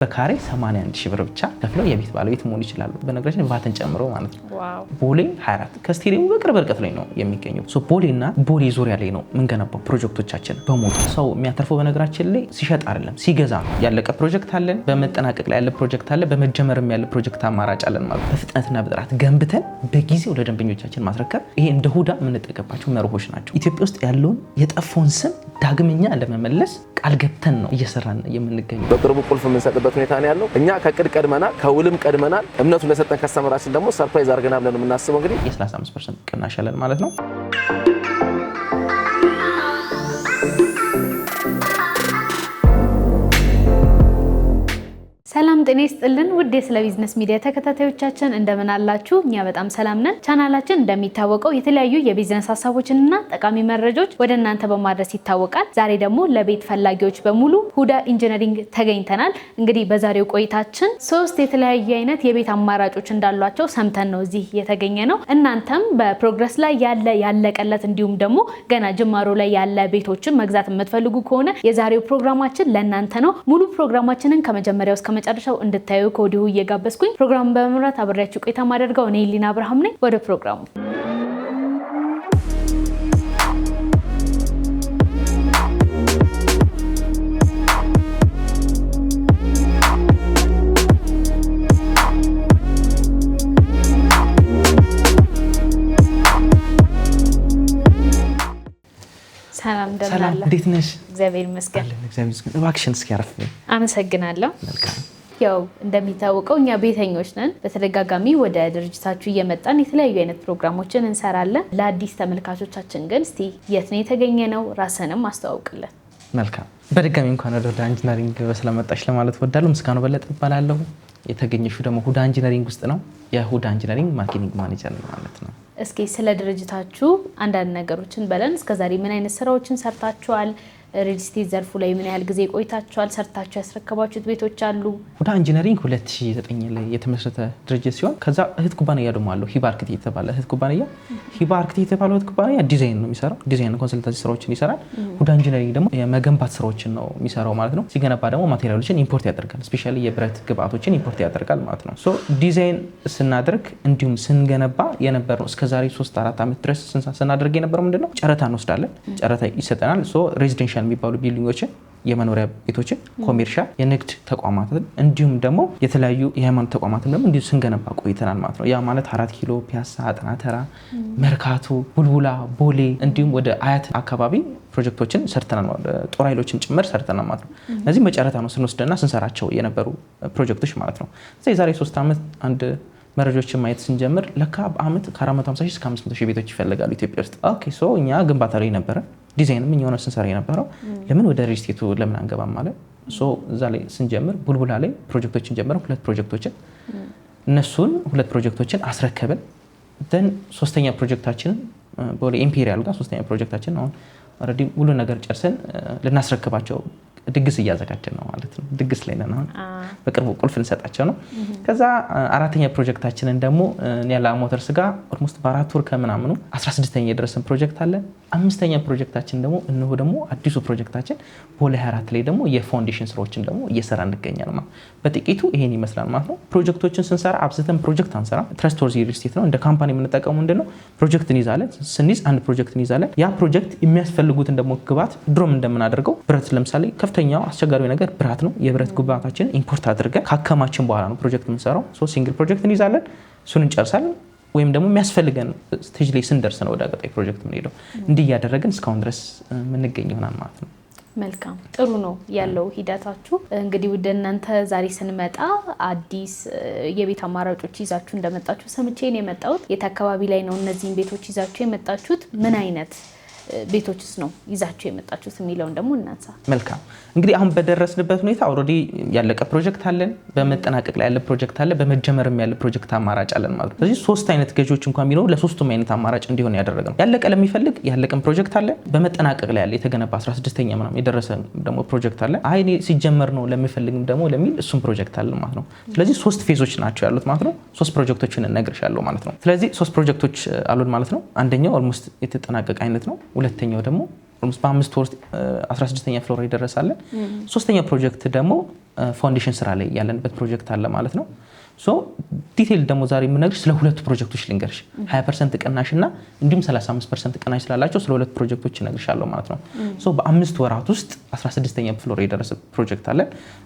በካሬ 81 ሺህ ብር ብቻ ከፍለው የቤት ባለቤት መሆን ይችላሉ። በነገራችን ቫትን ጨምሮ ማለት ነው። ቦሌ 24 ከስቴዲየሙ በቅርብ ርቀት ላይ ነው የሚገኘው። ቦሌና ቦሌ ዙሪያ ላይ ነው የምንገነባው ፕሮጀክቶቻችን በሞት ሰው የሚያተርፈው በነገራችን ላይ ሲሸጥ አይደለም ሲገዛ ነው። ያለቀ ፕሮጀክት አለን፣ በመጠናቀቅ ላይ ያለ ፕሮጀክት አለ፣ በመጀመርም ያለ ፕሮጀክት አማራጭ አለን ማለት በፍጥነትና በጥራት ገንብተን በጊዜው ለደንበኞቻችን ማስረከብ ይሄ እንደ ሁዳ የምንጠቀምባቸው መርሆች ናቸው። ኢትዮጵያ ውስጥ ያለውን የጠፋውን ስም ዳግመኛ ለመመለስ ቃል ገብተን ነው እየሰራን የምንገኘው። በቅርቡ ቁልፍ የምንሰጥበት ሁኔታ ነው ያለው። እኛ ከቅድ ቀድመናል፣ ከውልም ቀድመናል። እምነቱ ለሰጠን ከስተመራችን ደግሞ ሰርፕራይዝ አድርገናል ብለን የምናስበው እንግዲህ የ35% ቅናሽ አለን ማለት ነው። ሰላም ጤና ይስጥልን ውድ የስለ ቢዝነስ ሚዲያ ተከታታዮቻችን እንደምን አላችሁ? እኛ በጣም ሰላም ነን። ቻናላችን እንደሚታወቀው የተለያዩ የቢዝነስ ሀሳቦችንና ጠቃሚ መረጃዎች ወደ እናንተ በማድረስ ይታወቃል። ዛሬ ደግሞ ለቤት ፈላጊዎች በሙሉ ሁዳ ኢንጂነሪንግ ተገኝተናል። እንግዲህ በዛሬው ቆይታችን 3 የተለያየ አይነት የቤት አማራጮች እንዳሏቸው ሰምተን ነው እዚህ የተገኘ ነው። እናንተም በፕሮግረስ ላይ ያለቀለት እንዲሁም ደግሞ ገና ጅማሮ ላይ ያለ ቤቶችን መግዛት የምትፈልጉ ከሆነ የዛሬው ፕሮግራማችን ለእናንተ ነው። ሙሉ ፕሮግራማችንን ከመጀመሪያው እስከ መጨረሻው እንድታዩ ከወዲሁ እየጋበዝኩኝ ፕሮግራሙን በመምራት አብሬያችሁ ቆይታ ማደርገው እኔ ሊና አብርሃም ነኝ። ወደ ፕሮግራሙ ሰላም ደህና እንዴት ነሽ? እግዚአብሔር ይመስገን። እባክሽን እስኪ አረፍ በይ። አመሰግናለሁ። መልካም። ያው እንደሚታወቀው እኛ ቤተኞች ነን። በተደጋጋሚ ወደ ድርጅታችሁ እየመጣን የተለያዩ አይነት ፕሮግራሞችን እንሰራለን። ለአዲስ ተመልካቾቻችን ግን እስቲ የት ነው የተገኘነው? ራስንም አስተዋውቅልን። መልካም። በድጋሚ እንኳን ወደ ሁዳ ኢንጂነሪንግ ስለመጣሽ ለማለት እወዳለሁ። ምስጋናው በለጠ እባላለሁ። የተገኘሽው ደግሞ ሁዳ ኢንጂነሪንግ ውስጥ ነው። የሁዳ ኢንጂነሪንግ ማርኬቲንግ ማኔጀር ማለት ነው። እስኪ ስለ ድርጅታችሁ አንዳንድ ነገሮችን በለን። እስከዛሬ ምን አይነት ስራዎችን ሰርታችኋል? ሪል ስቴት ዘርፉ ላይ ምን ያህል ጊዜ ቆይታችኋል? ሰርታችሁ ያስረከባችሁት ቤቶች አሉ? ሁዳ ኢንጂነሪንግ 2009 ላይ የተመሰረተ ድርጅት ሲሆን ከዛ እህት ኩባንያ ደግሞ አለው ሂባ አርክቴክት የተባለ እህት ኩባንያ። ሂባ አርክቴክት የተባለው እህት ኩባንያ ዲዛይን ነው የሚሰራው፣ ዲዛይን ኮንሰልታንሲ ስራዎችን ይሰራል። ሁዳ ኢንጂነሪንግ ደግሞ የመገንባት ስራዎችን ነው የሚሰራው ማለት ነው። ሲገነባ ደግሞ ማቴሪያሎችን ኢምፖርት ያደርጋል፣ ስፔሻሊ የብረት ግብአቶችን ኢምፖርት ያደርጋል ማለት ነው። ዲዛይን ስናደርግ እንዲሁም ስንገነባ የነበረው እስከዛሬ 3-4 ዓመት ድረስ ስናደርግ የነበረው ምንድነው ጨረታ እንወስዳለን፣ ጨረታ ይሰጠናል። ሬዚደንሻል የሚባሉ ቢልዲንጎችን፣ የመኖሪያ ቤቶችን፣ ኮሜርሻል የንግድ ተቋማትን እንዲሁም ደግሞ የተለያዩ የሃይማኖት ተቋማትን ደግሞ እንዲሁ ስንገነባ ቆይተናል ማለት ነው። ያ ማለት 4 ኪሎ፣ ፒያሳ፣ አጠናተራ፣ መርካቶ፣ ቡልቡላ፣ ቦሌ እንዲሁም ወደ አያት አካባቢ ፕሮጀክቶችን ሰርተናል፣ ጦር ኃይሎችን ጭምር ሰርተናል ማለት ነው። እነዚህ በጨረታ ነው ስንወስድና ስንሰራቸው የነበሩ ፕሮጀክቶች ማለት ነው። የዛሬ 3 ዓመት አንድ መረጃዎችን ማየት ስንጀምር ለካ በአመት ከ450 ሺህ እስከ 500 ሺህ ቤቶች ይፈልጋሉ ኢትዮጵያ ውስጥ። ኦኬ ሶ እኛ ግንባታ ላይ ነበረ፣ ዲዛይንም እኛ ሆነ ስንሰራ የነበረው ለምን ወደ ሪል ስቴቱ ለምን አንገባም ማለት ሶ እዛ ላይ ስንጀምር ቡልቡላ ላይ ፕሮጀክቶችን ጀምረን 2 ፕሮጀክቶችን እነሱን 2 ፕሮጀክቶችን አስረከብን። ደን ሶስተኛ ፕሮጀክታችንን ቦሌ ኢምፔሪያል ጋር ሶስተኛ ፕሮጀክታችን አሁን ኦልሬዲ ሁሉ ነገር ጨርሰን ልናስረክባቸው ድግስ እያዘጋጀን ነው ማለት ነው። ድግስ ላይ ነን አሁን፣ በቅርቡ ቁልፍ እንሰጣቸው ነው። ከዛ አራተኛ ፕሮጀክታችንን ደግሞ ኒያላ ሞተርስ ጋር ኦልሞስት በ4 ወር ከምናምኑ 16ኛ የደረሰን ፕሮጀክት አለ። 5ኛ ፕሮጀክታችን ደግሞ እነሆ ደግሞ አዲሱ ፕሮጀክታችን ቦሌ 24 ላይ ደግሞ የፋውንዴሽን ስራዎችን ደግሞ እየሰራ እንገኛለን ማለት በጥቂቱ ይሄን ይመስላል ማለት ነው። ፕሮጀክቶችን ስንሰራ አብዝተን ፕሮጀክት አንሰራ። ትረስትወርዚ ሪል ስቴት ነው እንደ ካምፓኒ የምንጠቀመው ምንድነው ፕሮጀክት እንይዛለን። ስንይዝ አንድ ፕሮጀክት እንይዛለን። ያ ፕሮጀክት የሚያስፈልጉትን ደግሞ ግብአት ድሮም እንደምናደርገው ብረት ለምሳሌ ከፍተኛው አስቸጋሪው ነገር ብረት ነው። የብረት ግብአታችንን ኢምፖርት አድርገን ካከማችን በኋላ ነው ፕሮጀክት የምንሰራው። ሲንግል ፕሮጀክት እንይዛለን፣ እሱን እንጨርሳለን። ወይም ደግሞ የሚያስፈልገን ስቴጅ ላይ ስንደርስ ነው ወደ ቀጣይ ፕሮጀክት የምንሄደው። እንዲህ እያደረግን እስካሁን ድረስ የምንገኝ ይሆናል ማለት ነው። መልካም፣ ጥሩ ነው ያለው ሂደታችሁ። እንግዲህ ወደ እናንተ ዛሬ ስንመጣ አዲስ የቤት አማራጮች ይዛችሁ እንደመጣችሁ ሰምቼ ነው የመጣሁት። የት አካባቢ ላይ ነው እነዚህን ቤቶች ይዛችሁ የመጣችሁት? ምን አይነት ቤቶችስ ነው ይዛችሁ የመጣችሁት የሚለውን ደግሞ እናንሳ። መልካም። እንግዲህ አሁን በደረስንበት ሁኔታ ኦልሬዲ ያለቀ ፕሮጀክት አለን፣ በመጠናቀቅ ላይ ያለ ፕሮጀክት አለ፣ በመጀመርም ያለ ፕሮጀክት አማራጭ አለን ማለት ነው። ስለዚህ 3 አይነት ገዢዎች እንኳን ቢኖሩ ለሶስቱም አይነት አማራጭ እንዲሆን ያደረግነው። ያለቀ ለሚፈልግ ያለቀን ፕሮጀክት አለ፣ በመጠናቀቅ ላይ ያለ የተገነባ 16ኛ ምናምን የደረሰ ደግሞ ፕሮጀክት አለ። አይ እኔ ሲጀመር ነው ለሚፈልግም ደግሞ ለሚል እሱም ፕሮጀክት አለ ማለት ነው። ስለዚህ 3 ፌዞች ናቸው ያሉት ማለት ነው። 3 ፕሮጀክቶችን እነግርሻለሁ ማለት ነው። ስለዚህ 3 ፕሮጀክቶች አሉን ማለት ነው። አንደኛው ኦልሞስት የተጠናቀቀ አይነት ነው። ሁለተኛው ደግሞ በ5 ወር 16ኛ ፍሎር ይደረሳል። ሶስተኛው ፕሮጀክት ደግሞ ፋውንዴሽን ስራ ላይ ያለንበት ፕሮጀክት አለ ማለት ነው። ሶ ዲቴል ደግሞ ዛሬ የምነግርሽ ስለ ሁለቱ ፕሮጀክቶች ልንገርሽ። 20% ቅናሽ እና እንዲሁም 35% ቅናሽ ስላላቸው ስለ ሁለት ፕሮጀክቶች እነግርሻለሁ ማለት ነው። ሶ በ5 ወራት ውስጥ 16ኛ ፍሎር የደረሰ ፕሮጀክት አለ።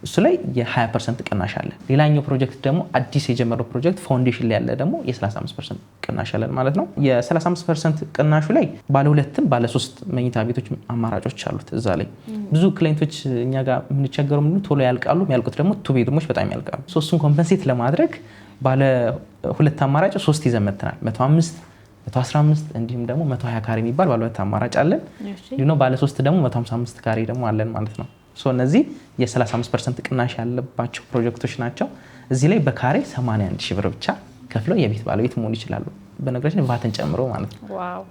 እሱ ላይ የ20% ቅናሽ አለ። ሌላኛው ፕሮጀክት ደግሞ አዲስ የጀመረው ፕሮጀክት ፋውንዴሽን ላይ ያለ ደግሞ የ35% ቅናሽ አለን ማለት ነው። የ35% ቅናሹ ላይ ባለ 2ም ባለ 3 መኝታ ቤቶች አማራጮች አሉት። እዛ ላይ ብዙ ክላይንቶች እኛ ጋር የምንቸገረው ምንድነው ቶሎ ያልቃሉ። የሚያልቁት ደግሞ ቱ ቤድሮሞች በጣም ያልቃሉ። ሶ እሱን ኮምፐንሴት ለማድረግ ባለ 2 አማራጭ 3 ይዘን መጥተናል። 105 115 እንዲሁም ደግሞ 120 ካሬ የሚባል ባለ 2 አማራጭ አለን። ባለ 3 ደግሞ 155 ካሬ ደግሞ አለን ማለት ነው። ሶ እነዚህ የ35% ቅናሽ ያለባቸው ፕሮጀክቶች ናቸው። እዚህ ላይ በካሬ 81 ሺህ ብር ብቻ ከፍለው የቤት ባለቤት መሆን ይችላሉ። በነገራችን ቫትን ጨምሮ ማለት ነው።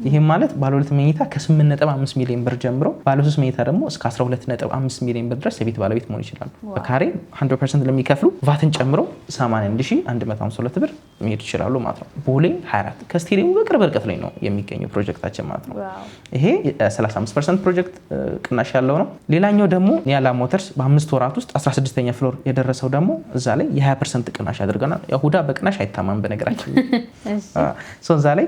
ይሄም ማለት ባለ 2 መኝታ ከ8.5 ሚሊዮን ብር ጀምሮ ባለ 3 መኝታ ደግሞ እስከ 12.5 ሚሊዮን ብር ድረስ የቤት ባለቤት መሆን ይችላሉ። በካሬ 100% ለሚከፍሉ ቫትን ጨምሮ 81152 ብር መሄድ ይችላሉ ማለት ነው። ቦሌ 24 ከስቴዲየሙ በቅርብ ርቀት ላይ ነው የሚገኘው ፕሮጀክታችን ማለት ነው። ይሄ 35% ፕሮጀክት ቅናሽ ያለው ነው። ሌላኛው ደግሞ ኒያላ ሞተርስ በ5 ወራት ውስጥ 16ኛ ፍሎር የደረሰው ደግሞ እዛ ላይ የ20% ቅናሽ አድርገናል። ሁዳ በቅናሽ አይታማም በነገራችን እዛ ላይ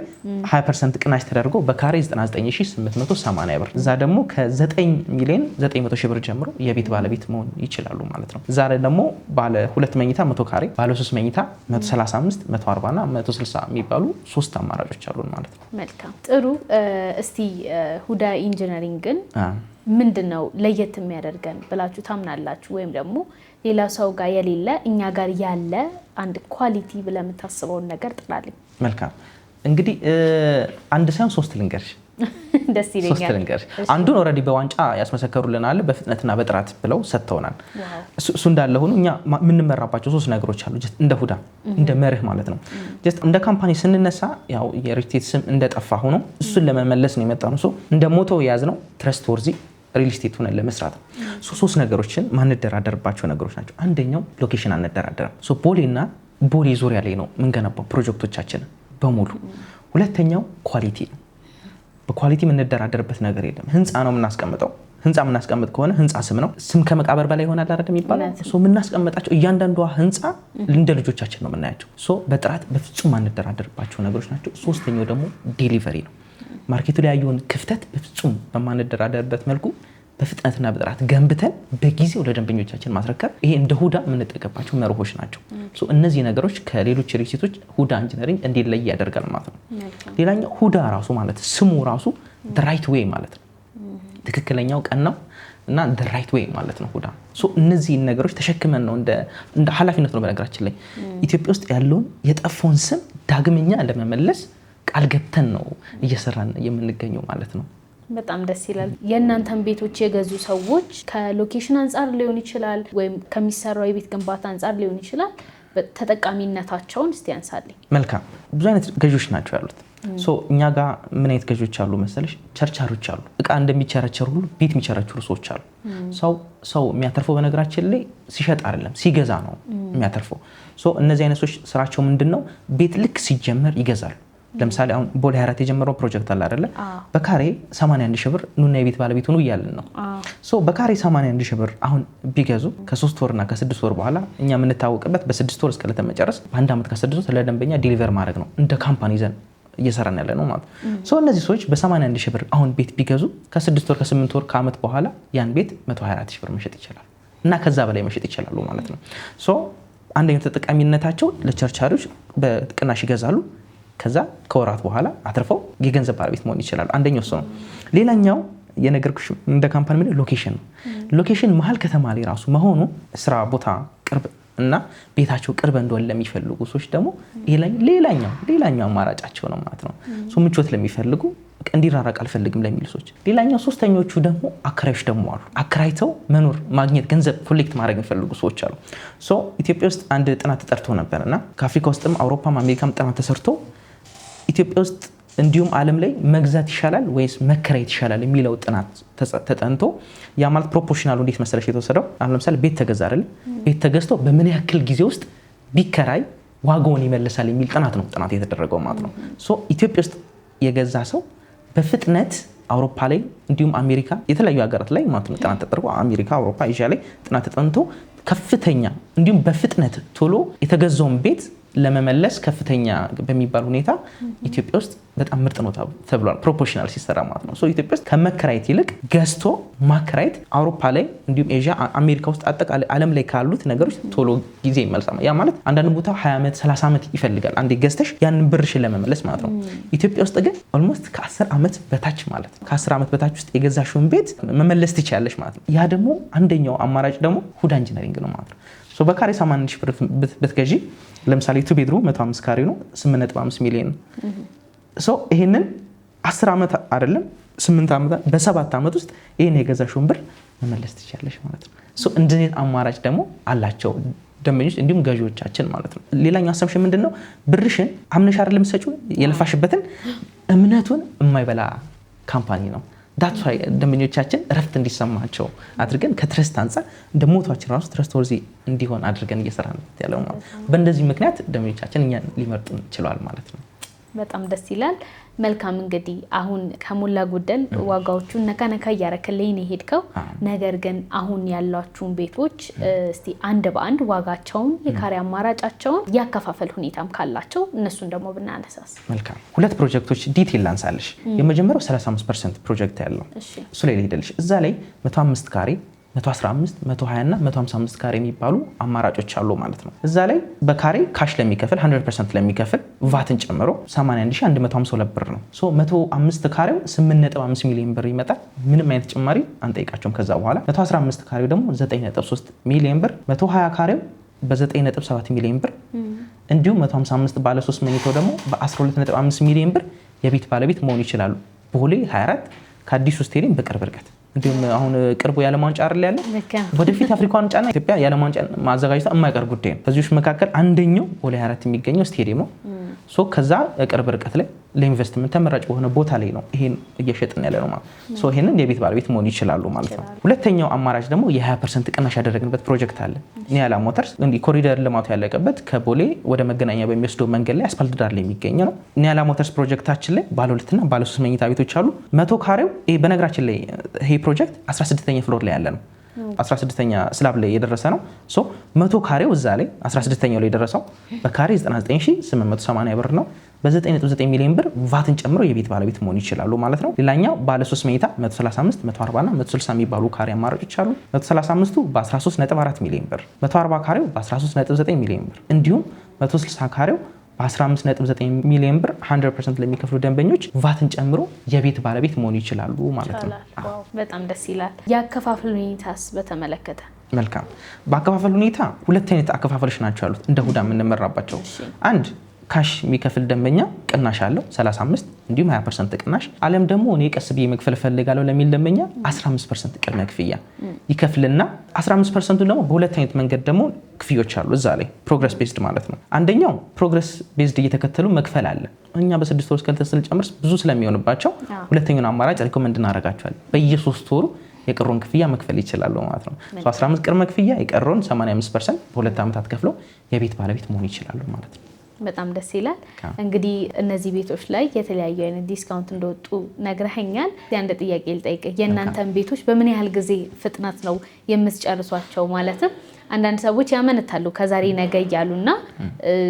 20% ቅናሽ ተደርጎ በካሬ 99880 ብር እዛ ደግሞ ከ9 ሚሊዮን 900 ሺህ ብር ጀምሮ የቤት ባለቤት መሆን ይችላሉ ማለት ነው። እዛ ላይ ደግሞ ባለ 2 መኝታ 100 ካሬ፣ ባለ 3 መኝታ 135፣ 140 እና 160 የሚባሉ 3 አማራጮች አሉን ማለት ነው። መልካም ጥሩ። እስቲ ሁዳ ኢንጂነሪንግን ምንድነው ለየት የሚያደርገን ብላችሁ ታምናላችሁ? ወይም ደግሞ ሌላ ሰው ጋር የሌለ እኛ ጋር ያለ አንድ ኳሊቲ ብለህ የምታስበውን ነገር ጥራልኝ። መልካም እንግዲህ አንድ ሳይሆን 3 ልንገርሽ። ደስ ይለኛል። 3 ልንገርሽ። አንዱን ኦልሬዲ በዋንጫ ያስመሰከሩልናል በፍጥነትና በጥራት ብለው ሰጥተውናል። እሱ እንዳለ ሆኖ እኛ የምንመራባቸው 3 ነገሮች አሉ። እንደ ሁዳ እንደ መርህ ማለት ነው። ጀስት እንደ ካምፓኒ ስንነሳ ያው የሪልስቴት ስም እንደጠፋ ሆኖ እሱን ለመመለስ ነው የመጣነው። ሶ እንደ ሞቶ የያዝነው ትረስት ወርዚ ሪል ስቴት ሆነን ለመስራት ነው። 3 ነገሮችን ማንደራደርባቸው ነገሮች ናቸው። አንደኛው ሎኬሽን አንደራደርም። ሶ ቦሌና ቦሌ ዙሪያ ላይ ነው የምንገነባው ፕሮጀክቶቻችንን በሙሉ። ሁለተኛው ኳሊቲ ነው። በኳሊቲ የምንደራደርበት ነገር የለም። ህንፃ ነው የምናስቀምጠው። ህንፃ የምናስቀምጥ ከሆነ ህንፃ ስም ነው። ስም ከመቃብር በላይ ይሆናል አይደል የሚባለው። ሶ የምናስቀምጣቸው እያንዳንዷ ህንፃ እንደ ልጆቻችን ነው የምናያቸው። ሶ በጥራት በፍጹም ማንደራደርባቸው ነገሮች ናቸው። ሶስተኛው ደግሞ ዴሊቨሪ ነው። ማርኬቱ ላይ ያየውን ክፍተት በፍጹም በማንደራደርበት መልኩ በፍጥነትና በጥራት ገንብተን በጊዜው ለደንበኞቻችን ማስረከብ፣ ይሄ እንደ ሁዳ የምንጠቀምባቸው መርሆች ናቸው። ሶ እነዚህ ነገሮች ከሌሎች ሪልስቴቶች ሁዳ ኢንጂነሪንግ እንዲለይ ያደርጋል ማለት ነው። ሌላኛው ሁዳ ራሱ ማለት ስሙ ራሱ the right way ማለት ነው። ትክክለኛው ቀን ነው እና the right way ማለት ነው ሁዳ። ሶ እነዚህ ነገሮች ተሸክመን ነው እንደ ኃላፊነት ነው በነገራችን ላይ ኢትዮጵያ ውስጥ ያለውን የጠፋውን ስም ዳግመኛ ለመመለስ ቃል ገብተን ነው እየሰራን የምንገኘው ማለት ነው። በጣም ደስ ይላል። የእናንተን ቤቶች የገዙ ሰዎች ከሎኬሽን አንጻር ሊሆን ይችላል ወይም ከሚሰራው የቤት ግንባታ አንጻር ሊሆን ይችላል ተጠቃሚነታቸውን እስቲ ያንሳልኝ። መልካም ብዙ አይነት ገዢዎች ናቸው ያሉት። ሶ እኛ ጋር ምን አይነት ገዢዎች አሉ መሰለሽ? ቸርቻሮች አሉ። እቃ እንደሚቸረቸሩ ሁሉ ቤት የሚቸረችሩ ሰዎች አሉ። ሰው የሚያተርፈው በነገራችን ላይ ሲሸጥ አይደለም ሲገዛ ነው የሚያተርፈው። ሶ እነዚህ አይነት ሰዎች ስራቸው ምንድነው? ቤት ልክ ሲጀመር ይገዛሉ። ለምሳሌ አሁን ቦሌ 24 የጀመረው ፕሮጀክት አለ አይደለ? በካሬ 81 ሺህ ብር ኑና የቤት ባለቤት ሆኑ እያልን ነው። ሶ በካሬ 81 ሺህ ብር አሁን ቢገዙ ከ3 ወርና ከ6 ወር በኋላ እኛ የምንታወቅበት በ6 ወር እስከ ለተመጨረስ በ1 ዓመት ከ6 ወር ለደንበኛ ዲሊቨር ማድረግ ነው። እንደ ካምፓኒ ይዘን እየሰራን ያለ ነው ማለት። ሶ እነዚህ ሰዎች በ81 ሺህ ብር አሁን ቤት ቢገዙ ከ6 ወር ከ8 ወር ከዓመት በኋላ ያን ቤት 124 ሺህ ብር መሸጥ ይችላል እና ከዛ በላይ መሸጥ ይችላሉ ማለት ነው። ሶ አንደኛው ተጠቃሚነታቸው ለቸርቻሪዎች በቅናሽ ይገዛሉ። ከዛ ከወራት በኋላ አትርፈው የገንዘብ ባለቤት መሆን ይችላል። አንደኛው እሱ ነው። ሌላኛው የነገርኩሽ እንደ ካምፓኒ ምን ሎኬሽን ነው። ሎኬሽን መሀል ከተማ ላይ ራሱ መሆኑ ስራ ቦታ ቅርብ እና ቤታቸው ቅርብ እንደሆነ ለሚፈልጉ ሰዎች ደግሞ ሌላኛው አማራጫቸው ነው ማለት ነው። ሶ ምቾት ለሚፈልጉ እንዲራራቅ አልፈልግም ለሚሉ ሰዎች። ሌላኛው ሶስተኞቹ ደግሞ አከራዮች ደግሞ አሉ። አከራይተው መኖር ማግኘት ገንዘብ ኮሌክት ማድረግ የሚፈልጉ ሰዎች አሉ። ሶ ኢትዮጵያ ውስጥ አንድ ጥናት ተጠርቶ ነበርና ከአፍሪካ ውስጥም አውሮፓም አሜሪካም ጥናት ተሰርቶ ኢትዮጵያ ውስጥ እንዲሁም ዓለም ላይ መግዛት ይሻላል ወይስ መከራየት ይሻላል የሚለው ጥናት ተጠንቶ ያ ማለት ፕሮፖርሽናሉ እንዴት መሰለሽ የተወሰደው? አሁን ለምሳሌ ቤት ተገዛ አይደል? ቤት ተገዝቶ በምን ያክል ጊዜ ውስጥ ቢከራይ ዋጋውን ይመልሳል የሚል ጥናት የተደረገው ማለት ነው። ሶ ኢትዮጵያ ውስጥ የገዛ ሰው በፍጥነት አውሮፓ ላይ እንዲሁም አሜሪካ የተለያዩ ሀገራት ላይ ማለት ነው ጥናት ተደርጎ አሜሪካ፣ አውሮፓ፣ ኤዥያ ላይ ጥናት ተጠንቶ ከፍተኛ እንዲሁም በፍጥነት ቶሎ የተገዛውን ቤት ለመመለስ ከፍተኛ በሚባል ሁኔታ ኢትዮጵያ ውስጥ በጣም ምርጥ ነው ተብሏል። ፕሮፖርሽናል ሲሰራ ማለት ነው። ኢትዮጵያ ውስጥ ከመከራየት ይልቅ ገዝቶ ማከራየት አውሮፓ ላይ እንዲሁም ኤዥያ፣ አሜሪካ ውስጥ አጠቃላይ ዓለም ላይ ካሉት ነገሮች ቶሎ ጊዜ ይመልሳል። ያ ማለት አንዳንድ ቦታ 20 ዓመት 30 ዓመት ይፈልጋል አንዴ ገዝተሽ ያንን ብርሽን ለመመለስ ማለት ነው። ኢትዮጵያ ውስጥ ግን ኦልሞስት ከ10 ዓመት በታች ማለት ነው። ከ10 ዓመት በታች ውስጥ የገዛሽውን ቤት መመለስ ትችያለሽ ማለት ነው። ያ ደግሞ አንደኛው አማራጭ ደግሞ ሁዳ ኢንጂነሪንግ ነው ማለት ነው። በካሬ 80 ሺህ ብር ብትገዢ ለምሳሌ 2 ቤድሩም 105 ካሬ ነው 8.5 ሚሊዮን ነው። ይሄንን 10 ዓመት አይደለም 8 ዓመት በ7 ዓመት ውስጥ ይሄን የገዛሽውን ብር መመለስ ትችያለሽ ማለት ነው። እንደዚህ አማራጭ ደግሞ አላቸው ደንበኞች እንዲሁም ገዢዎቻችን ማለት ነው። ሌላኛው አሰብሽ ምንድነው? ብርሽን አምነሽ አይደለም ሰጪው የለፋሽበትን እምነቱን የማይበላ ካምፓኒ ነው። ዳትስ ዋይ ደንበኞቻችን ረፍት እንዲሰማቸው አድርገን ከትረስት አንፃር እንደሞቷችን ራሱ ትረስት ወርዚ እንዲሆን አድርገን እየሰራን ያለው ማለት ነው። በእንደዚህ ምክንያት ደንበኞቻችን እኛን ሊመርጡን ችለዋል ማለት ነው። በጣም ደስ ይላል። መልካም እንግዲህ አሁን ከሞላ ጎደል ዋጋዎቹን ነካ እያረከልኝ ነው ሄድከው። ነገር ግን አሁን ያሏችሁን ቤቶች እስቲ አንድ በአንድ ዋጋቸውን የካሬ አማራጫቸውን ያከፋፈል ሁኔታም ካላቸው እነሱን ደግሞ ብናነሳስ መልካም። ሁለት ፕሮጀክቶች ዲቴል ላንሳልሽ። የመጀመሪያው 35% ፕሮጀክት ያለው እሱ ላይ ሄደልሽ እዛ ላይ 105 ካሬ 115 120 እና 155 ካሬ የሚባሉ አማራጮች አሉ ማለት ነው። እዛ ላይ በካሬ ካሽ ለሚከፍል 100% ለሚከፍል ቫትን ጨምሮ 81152 ብር ነው። 105 ካሬው 8.5 ሚሊዮን ብር ይመጣል። ምንም አይነት ጭማሪ አንጠይቃቸውም። ከዛ በኋላ 115 ካሬው ደግሞ 9.3 ሚሊዮን ብር፣ 120 ካሬው በ9.7 ሚሊዮን ብር እንዲሁም 155 ባለ 3 መኝታው ደግሞ በ12.5 ሚሊዮን ብር የቤት ባለቤት መሆን ይችላሉ። ቦሌ 24 ከአዲሱ ስቴዲየም በቅርብ ርቀት እንዲሁም አሁን ቅርቡ የዓለም ዋንጫ አይደል ያለ ወደፊት አፍሪካ ዋንጫና ኢትዮጵያ የዓለም ዋንጫ ማዘጋጀቷ የማይቀር ጉዳይ ነው። ከዚህዎች መካከል አንደኛው ቦሌ 24 የሚገኘው ስቴዲየም ነው። ከዛ ቅርብ ርቀት ላይ ለኢንቨስትመንት ተመራጭ በሆነ ቦታ ላይ ነው ይሄን እየሸጥን ያለ ነው ማለት ነው። ይሄንን የቤት ባለቤት መሆን ይችላሉ ማለት ነው። ሁለተኛው አማራጭ ደግሞ የ20% ቅናሽ ያደረግንበት ፕሮጀክት አለ። ኒያላ ሞተርስ እንዲ ኮሪደር ልማቱ ያለቀበት ከቦሌ ወደ መገናኛ በሚወስደው መንገድ ላይ አስፋልት ዳር ላይ የሚገኝ ነው። ኒያላ ሞተርስ ፕሮጀክታችን ላይ ባለ 2 እና ባለ 3 መኝታ ቤቶች አሉ። 100 ካሬው በነገራችን ላይ ይሄ ፕሮጀክት 16ኛ ፍሎር ላይ ያለ ነው። 16ኛ ስላብ ላይ የደረሰ ነው። 100 ካሬው እዛ ላይ 16ኛው ላይ የደረሰው በካሬ 99880 ብር ነው። በ9.9 ሚሊዮን ብር ቫትን ጨምሮ የቤት ባለቤት መሆን ይችላሉ ማለት ነው። ሌላኛው ባለ 3 መኝታ 135 140 እና 160 የሚባሉ ካሬ አማራጮች አሉ። 135ቱ በ13.4 ሚሊዮን ብር፣ 140 ካሬው በ13.9 ሚሊዮን ብር እንዲሁም 160 ካሬው በ15.9 ሚሊዮን ብር 100% ለሚከፍሉ ደንበኞች ቫትን ጨምሮ የቤት ባለቤት መሆን ይችላሉ ማለት ነው። በጣም ደስ ይላል። የአከፋፈል ሁኔታስ በተመለከተ? መልካም። በአከፋፈል ሁኔታ ሁለት አይነት አከፋፈሎች ናቸው ያሉት እንደ ሁዳ የምንመራባቸው። አንድ ካሽ የሚከፍል ደንበኛ ቅናሽ አለው 35 እንዲሁም 20% ቅናሽ፣ አለም ደግሞ እኔ ቀስ ብዬ መክፈል ፈልጋለሁ ለሚል ደንበኛ 15% ቅድመ ክፍያ ይከፍልና 15% ደግሞ በሁለት አይነት መንገድ ደግሞ ክፍዮች አሉ እዛ ላይ ፕሮግረስ ቤዝድ ማለት ነው። አንደኛው ፕሮግረስ ቤዝድ እየተከተሉ መክፈል አለ። እኛ በ6 ወር እስከ ስንጨምር ብዙ ስለሚሆንባቸው ሁለተኛውን አማራጭ ሪኮመንድ እናደርጋቸዋለን። በየ3 ወሩ የቀረውን ክፍያ መክፈል ይችላሉ ማለት ነው። 15 ቅድመ ክፍያ የቀረውን 85% በ2 ዓመታት ከፍለው የቤት ባለቤት መሆን ይችላሉ ማለት ነው። በጣም ደስ ይላል። እንግዲህ እነዚህ ቤቶች ላይ የተለያዩ አይነት ዲስካውንት እንደወጡ ነግረኸኛል። አንድ ጥያቄ ልጠይቅህ። የእናንተን ቤቶች በምን ያህል ጊዜ ፍጥነት ነው የምትጨርሷቸው? ማለትም አንዳንድ ሰዎች ያመነታሉ ከዛሬ ነገ እያሉና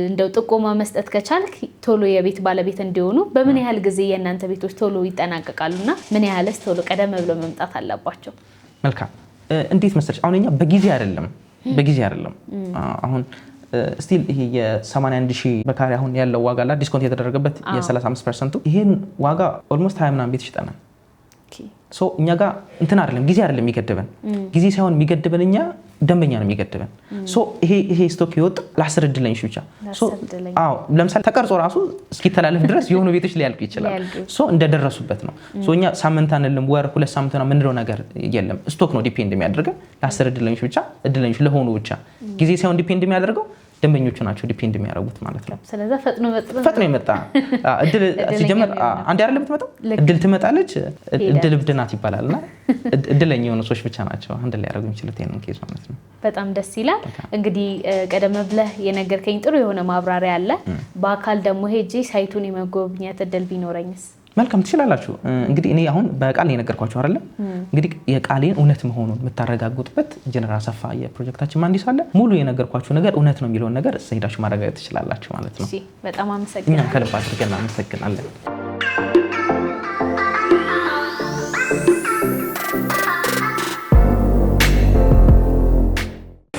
እንደው ጥቆማ መስጠት ከቻልክ ቶሎ የቤት ባለቤት እንዲሆኑ በምን ያህል ጊዜ የእናንተ ቤቶች ቶሎ ይጠናቀቃሉና ምን ያህልስ ቶሎ ቀደም ብሎ መምጣት አለባቸው? መልካም። እንዴት መሰለሽ አሁን እኛ በጊዜ አይደለም አሁን ስቲል ይሄ የ81 ሺህ በካሬ አሁን ያለው ዋጋ ላይ ዲስካውንት የተደረገበት የ35% ይሄን ዋጋ ኦልሞስት 20 ምናምን ቤት ይሽጠናል። እኛ ጋር እንትን አይደለም ጊዜ አይደለም የሚገድበን። ጊዜ ሳይሆን የሚገድበን እኛ ደንበኛ ነው የሚገድበን። ይሄ ስቶክ ይወጣ ለ10 እድለኞች ብቻ። ለምሳሌ ተቀርጾ ራሱ እስኪተላለፍ ድረስ የሆኑ ቤቶች ሊያልቁ ይችላል። እንደደረሱበት ነው። እኛ ሳምንት አንልም ወር 2 ሳምንት ነው የምንለው ነገር የለም። ስቶክ ነው ዲፔንድ የሚያደርገን ለ10 እድለኞች ብቻ፣ እድለኞች ለሆኑ ብቻ። ጊዜ ሳይሆን ዲፔንድ የሚያደርገው ደንበኞቹ ናቸው ዲፔንድ የሚያደርጉት ማለት ነው። ስለዚህ ፈጥኖ ይመጣ እድል ሲጀመር አንድ አይደለም የምትመጣው እድል ትመጣለች። እድል እብድ ናት ይባላልና እድለኛ የሆኑ ሰዎች ብቻ ናቸው አንድ ላይ ያደርጉ የሚችሉት ይሄንን ኬዝ ማለት ነው። በጣም ደስ ይላል። እንግዲህ ቀደም ብለህ የነገርከኝ ጥሩ የሆነ ማብራሪያ አለ። በአካል ደግሞ ሄጄ ሳይቱን የመጎብኘት እድል ቢኖረኝስ? መልካም ትችላላችሁ። እንግዲህ እኔ አሁን በቃል የነገርኳችሁ አይደለም እንግዲህ የቃሌን እውነት መሆኑን የምታረጋግጡበት ኢንጂነር አሰፋ የፕሮጀክታችን መሐንዲስ አለ። ሙሉ የነገርኳችሁ ነገር እውነት ነው የሚለውን ነገር ሄዳችሁ ማረጋገጥ ትችላላችሁ ማለት ነው። እሺ በጣም አመሰግናለሁ። እኛም ከልብ አድርገን እናመሰግናለን።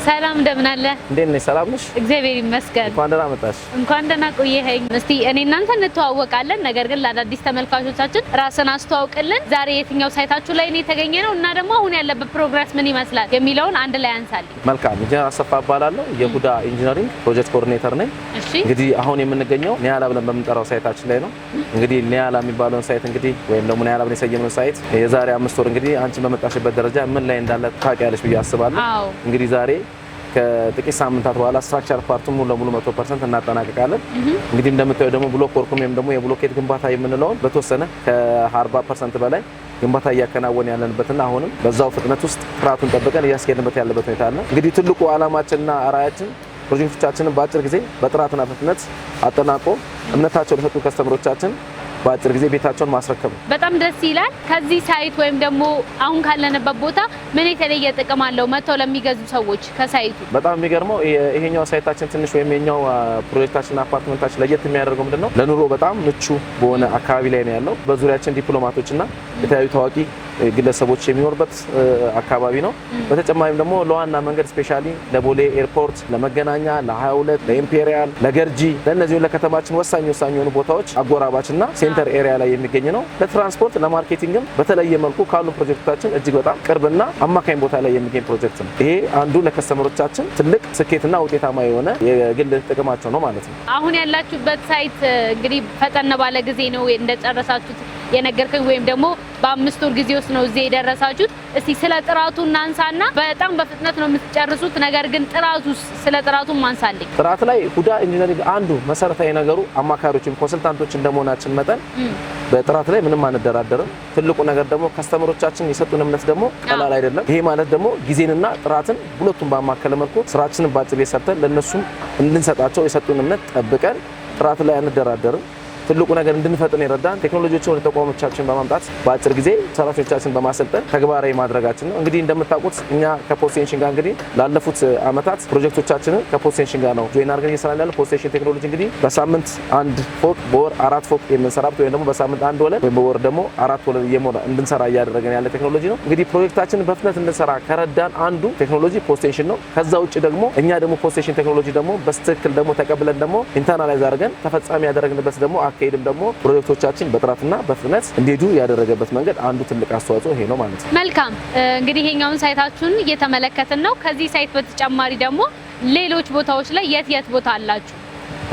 ሰላም እንደምን አለ? እንዴት ነሽ? ሰላም ነሽ? እግዚአብሔር ይመስገን። እንኳን ደህና መጣሽ። እንኳን ደህና ቆየኸኝ። እስቲ እኔ እናንተ እንተዋወቃለን፣ ነገር ግን ለአዳዲስ ተመልካቾቻችን ራስን አስተዋውቅልን። ዛሬ የትኛው ሳይታችሁ ላይ ነው የተገኘ ነው እና ደግሞ አሁን ያለበት ፕሮግረስ ምን ይመስላል የሚለውን አንድ ላይ አንሳልኝ። መልካም። ኢንጂነር አሰፋ እባላለሁ። የሁዳ ኢንጂነሪንግ ፕሮጀክት ኮኦርዲኔተር ነኝ። እሺ እንግዲህ አሁን የምንገኘው ኒያላ ብለን በምንጠራው ሳይታችን ላይ ነው። እንግዲህ ኒያላ የሚባለውን ሳይት እንግዲህ ወይም ደግሞ ኒያላ ብለን የሰየምነው ሳይት የዛሬ 5 ወር እንግዲህ አንቺ በመጣሽበት ደረጃ ምን ላይ እንዳለ ታውቂያለሽ ብዬ አስባለሁ። እንግዲህ ዛሬ ከጥቂት ሳምንታት በኋላ ስትራክቸር ፓርቱን ሙሉ ለሙሉ 100% እናጠናቅቃለን። እንግዲህ እንደምታዩ ደግሞ ብሎክ ወርኩም ወይም ደግሞ የብሎኬት ግንባታ የምንለውን በተወሰነ ከ40% በላይ ግንባታ እያከናወን ያለንበትና አሁንም በዛው ፍጥነት ውስጥ ጥራቱን ጠብቀን እያስኬድንበት ያለበት ሁኔታ አለ። እንግዲህ ትልቁ ዓላማችንና ራዕያችን ፕሮጀክቶቻችንን በአጭር ጊዜ በጥራትና በፍጥነት አጠናቆ እምነታቸውን ለሰጡ ከስተመሮቻችን በአጭር ጊዜ ቤታቸውን ማስረከብ ነው። በጣም ደስ ይላል። ከዚህ ሳይት ወይም ደግሞ አሁን ካለንበት ቦታ ምን የተለየ ጥቅም አለው መተው ለሚገዙ ሰዎች ከሳይቱ? በጣም የሚገርመው ይሄኛው ሳይታችን ትንሽ ወይም የኛው ፕሮጀክታችን አፓርትመንታችን ለየት የሚያደርገው ምንድነው ለኑሮ በጣም ምቹ በሆነ አካባቢ ላይ ነው ያለው። በዙሪያችን ዲፕሎማቶችና የተለያዩ ታዋቂ ግለሰቦች የሚኖርበት አካባቢ ነው። በተጨማሪም ደግሞ ለዋና መንገድ ስፔሻሊ ለቦሌ ኤርፖርት፣ ለመገናኛ፣ ለ22፣ ለኢምፔሪያል፣ ለገርጂ ለእነዚህ ለከተማችን ወሳኝ የሆኑ ቦታዎች አጎራባችና ሴንተር ኤሪያ ላይ የሚገኝ ነው። ለትራንስፖርት ለማርኬቲንግም በተለየ መልኩ ካሉ ፕሮጀክቶቻችን እጅግ በጣም ቅርብና አማካኝ ቦታ ላይ የሚገኝ ፕሮጀክት ነው። ይሄ አንዱ ለከስተመሮቻችን ትልቅ ስኬትና ውጤታማ የሆነ የግል ጥቅማቸው ነው ማለት ነው። አሁን ያላችሁበት ሳይት እንግዲህ ፈጠን ባለ ጊዜ ነው እንደጨረሳችሁት የነገርከኝ ወይም ደግሞ በ5 ወር ጊዜ ውስጥ ነው እዚህ የደረሳችሁት። እስቲ ስለ ጥራቱ እናንሳና በጣም በፍጥነት ነው የምትጨርሱት፣ ነገር ግን ስለ ጥራቱ ማንሳልኝ። ጥራት ላይ ሁዳ ኢንጂነሪንግ አንዱ መሰረታዊ ነገሩ አማካሪዎችም ኮንሰልታንቶች እንደመሆናችን መጠን በጥራት ላይ ምንም አንደራደርም። ትልቁ ነገር ደግሞ ከስተመሮቻችን የሰጡን እምነት ደግሞ ቀላል አይደለም። ይሄ ማለት ደግሞ ጊዜንና ጥራትን ሁለቱም ባማከለ መልኩ ስራችንን በአጭር ጊዜ ሰርተን ለነሱም እንድንሰጣቸው የሰጡን እምነት ጠብቀን ጥራት ላይ አንደራደርም። ትልቁ ነገር እንድንፈጥን ይረዳን ቴክኖሎጂዎችን ወደ ተቋሞቻችን በማምጣት በአጭር ጊዜ ሰራተኞቻችን በማሰልጠን ተግባራዊ ማድረጋችን ነው። እንግዲህ እንደምታውቁት እኛ ከፖስቴሽን ጋር እንግዲህ ላለፉት አመታት ፕሮጀክቶቻችንን ከፖስቴሽን ጋር ነው ጆይን አድርገን እየሰራን ያለው። ፖስቴሽን ቴክኖሎጂ እንግዲህ በሳምንት 1 ፎቅ በወር 4 ፎቅ የምንሰራበት ወይም ደግሞ በሳምንት 1 ወለል ወይም በወር ደግሞ 4 ወለል እየሞላ እንድንሰራ እያደረገን ያለ ቴክኖሎጂ ነው። እንግዲህ ፕሮጀክታችንን በፍጥነት እንድንሰራ ከረዳን አንዱ ቴክኖሎጂ ፖስቴሽን ነው። ከዛ ውጭ ደግሞ እኛ ደግሞ ፖስቴሽን ቴክኖሎጂ ደግሞ በስትክክል ደግሞ ተቀብለን ደግሞ ኢንተርናላይዝ አድርገን ተፈጻሚ ያደረግንበት ደግሞ አካሄድም ደግሞ ፕሮጀክቶቻችን በጥራትና በፍጥነት እንዲሄዱ ያደረገበት መንገድ አንዱ ትልቅ አስተዋጽኦ ይሄ ነው ማለት ነው። መልካም እንግዲህ ይሄኛውን ሳይታችሁን እየተመለከትን ነው። ከዚህ ሳይት በተጨማሪ ደግሞ ሌሎች ቦታዎች ላይ የት ቦታ አላችሁ?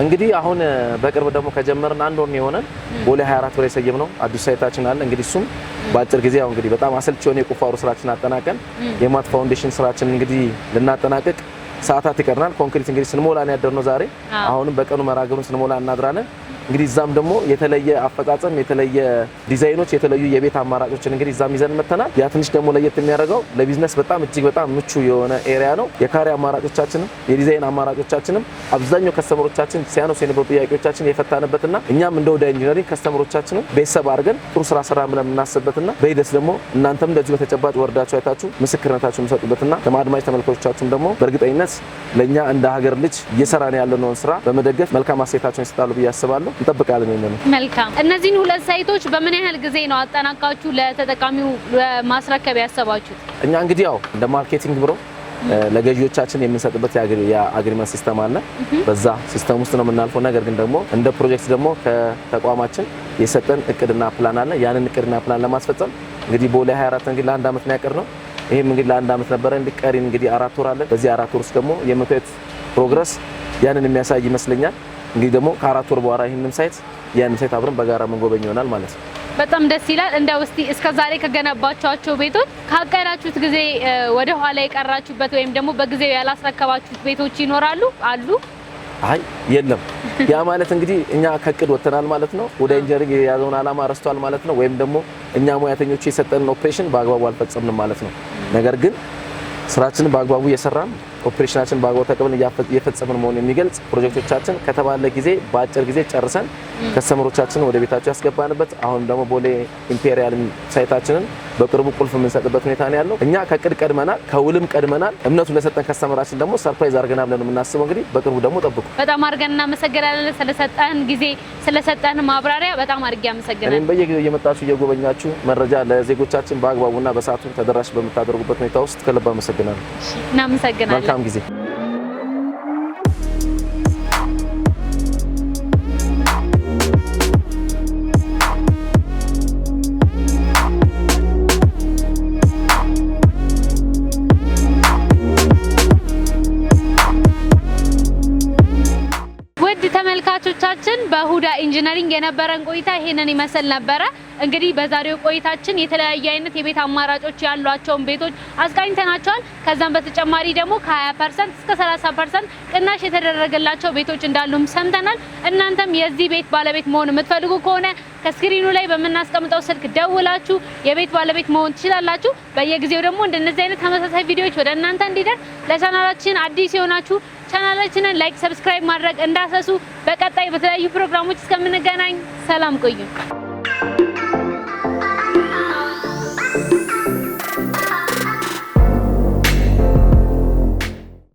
እንግዲህ አሁን በቅርብ ደግሞ ከጀመርን 1 ወር የሆነን ቦሌ 24 ላይ ሰየምነው አዲስ ሳይታችን አለ። እንግዲህ እሱም በአጭር ጊዜ ያው እንግዲህ በጣም አሰልቺ የሆነ የቁፋሮ ስራችን አጠናቀን የማት ፋውንዴሽን ስራችን እንግዲህ ልናጠናቅቅ ሰዓታት ይቀርናል። ኮንክሪት እንግዲህ ስንሞላ ነው ያደርነው ዛሬ። አሁንም በቀኑ መራገሩን ስንሞላ እናድራለን። እንግዲህ እዛም ደግሞ የተለየ አፈጻጸም፣ የተለየ ዲዛይኖች፣ የተለዩ የቤት አማራጮችን እንግዲህ እዛም ይዘን መተናል። ያ ትንሽ ደግሞ ለየት የሚያደርገው ለቢዝነስ በጣም እጅግ በጣም ምቹ የሆነ ኤሪያ ነው። የካሬ አማራጮቻችንም የዲዛይን አማራጮቻችንም አብዛኛው ከስተመሮቻችን ሲያነሱ የነበሩ ጥያቄዎቻችን የፈታንበትና እኛም እንደ ሁዳ ኢንጂነሪንግ ከስተመሮቻችንን ቤተሰብ አድርገን ጥሩ ስራ ሰራ ብለን የምናስብበትና በሂደት ደግሞ እናንተም እንደዚሁ በተጨባጭ ወርዳችሁ አይታችሁ ምስክርነታችሁን የምትሰጡበትና ለአድማጭ ተመልካቾቻችን ደግሞ በእርግጠኝነት ለኛ እንደ ሀገር ልጅ እየሰራን ያለነውን ስራ በመደገፍ መልካም አስተያየታቸውን ይሰጣሉ ብዬ አስባለሁ። እንጠብቃለን። ይሄንን መልካም። እነዚህን 2 ሳይቶች በምን ያህል ጊዜ ነው አጠናቃችሁ ለተጠቃሚው ማስረከብ ያሰባችሁት? እኛ እንግዲህ ያው እንደ ማርኬቲንግ ብሮ ለገዢዎቻችን የምንሰጥበት የአግሪመንት ሲስተም አለ። በዛ ሲስተም ውስጥ ነው የምናልፈው። ነገር ግን ደግሞ እንደ ፕሮጀክት ደግሞ ከተቋማችን የሰጠን እቅድና ፕላን አለ። ያንን እቅድና ፕላን ለማስፈጸም እንግዲህ ቦሌ 24 እንግዲህ ለ1 አመት ነው ያቀርነው። ይሄም እንግዲህ ለ1 አመት ነበረ። እንዲቀሪ እንግዲህ 4 ወር አለ። በዚህ 4 ወር ውስጥ ደግሞ የምታዩት ፕሮግረስ ያንን የሚያሳይ ይመስለኛል። እንግዲህ ደግሞ ከ4 ወር በኋላ ያንን ሳይት አብረን በጋራ መንጎበኝ ይሆናል ማለት ነው። በጣም ደስ ይላል። እንደው እስቲ እስከዛሬ ከገነባችኋቸው ቤቶች ካቀዳችሁት ጊዜ ወደ ኋላ የቀራችሁበት ወይም ደግሞ በጊዜው ያላስረከባችሁት ቤቶች ይኖራሉ አሉ? አይ የለም። ያ ማለት እንግዲህ እኛ ከቅድ ወተናል ማለት ነው። ወደ ኢንጂነሪንግ የያዘውን አላማ ረስቷል ማለት ነው። ወይም ደግሞ እኛ ሙያተኞቹ የሰጠንን ኦፕሬሽን በአግባቡ አልፈጸምንም ማለት ነው። ነገር ግን ስራችንን በአግባቡ እየሰራን ኦፕሬሽናችን በአግባቡ ተቀብለን እየፈጸምን መሆኑን የሚገልጽ ፕሮጀክቶቻችን ከተባለ ጊዜ በአጭር ጊዜ ጨርሰን ከስተመሮቻችን ወደ ቤታቸው ያስገባንበት አሁን ደግሞ ቦሌ ኢምፔሪያል ሳይታችንን በቅርቡ ቁልፍ የምንሰጥበት ሁኔታ ነው ያለው። እኛ ከቅድ ቀድመናል፣ ከውልም ቀድመናል። እምነቱን ለሰጠን ከስተመራችን ደግሞ ሰርፕራይዝ አድርገናል ብለን የምናስበው እንግዲህ በቅርቡ ደግሞ ጠብቁ። በጣም አድርገን እናመሰግናለን ስለሰጠን ጊዜ ስለሰጠን ማብራሪያ በጣም አድርጌ አመሰግናለሁ። እኔም በየጊዜው እየመጣችሁ እየጎበኛችሁ መረጃ ለዜጎቻችን በአግባቡና በሰዓቱ ተደራሽ በምታደርጉበት ሁኔታ ውስጥ ከልብ አመሰግናለሁ። እናመሰግናለን። መልካም ጊዜ። ተመልካቾቻችን በሁዳ ኢንጂነሪንግ የነበረን ቆይታ ይሄንን ይመስል ነበረ። እንግዲህ በዛሬው ቆይታችን የተለያየ አይነት የቤት አማራጮች ያሏቸውን ቤቶች አስቃኝተናቸዋል። ከዛም በተጨማሪ ደግሞ ከ20% እስከ 30% ቅናሽ የተደረገላቸው ቤቶች እንዳሉም ሰምተናል። እናንተም የዚህ ቤት ባለቤት መሆን የምትፈልጉ ከሆነ ከስክሪኑ ላይ በመናስቀምጠው ስልክ ደውላችሁ የቤት ባለቤት መሆን ትችላላችሁ። በየጊዜው ደግሞ እንደነዚህ አይነት ተመሳሳይ ቪዲዮዎች ወደ እናንተ እንዲደርስ ለቻናላችን አዲስ የሆናችሁ ቻናላችንን ላይክ፣ ሰብስክራይብ ማድረግ እንዳትረሱ። በቀጣይ በተለያዩ ፕሮግራሞች እስከምንገናኝ ሰላም ቆዩ።